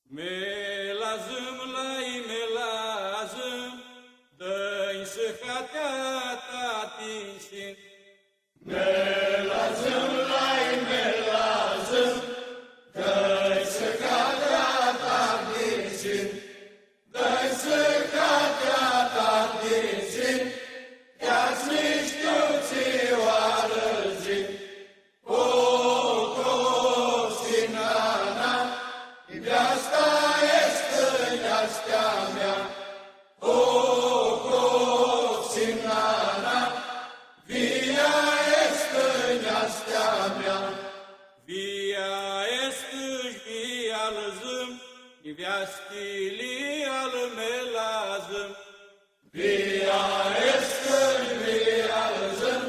Melazım lay melazım, dăi sıhhatea tatinsin. Melazım lay melazım, dăi sıhhatea tatinsin. Dăi sıhhatea tatinsin, ia-ți miștiuții oarăzin. O, sinana, iubeasta este neastea mea. O, sinana, via este neastea mea. Via estâși vialzâm, iubeastili al melazâm. Via este vialzâm,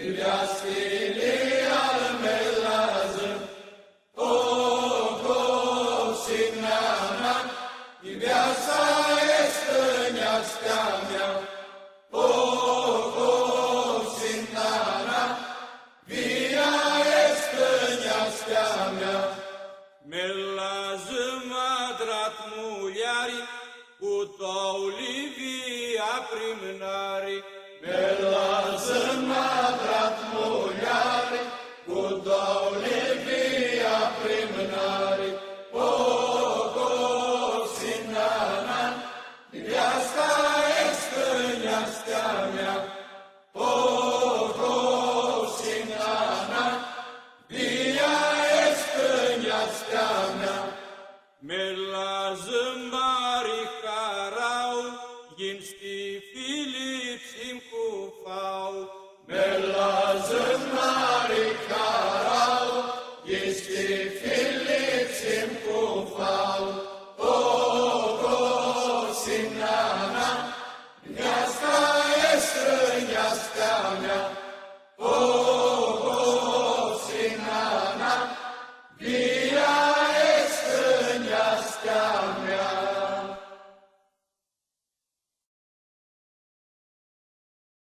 iubeastili al melazâm. O, sinana, iubeasta este neastea mea. O, sinana, via este neastea mea. Melazâm adrat muiari, cu touli via primnari. Melazâm adrat muiari, cu doule via primnari. O, sinana, iubeasta este neastea mea. O, sinana, via este neastea mea. Melazâm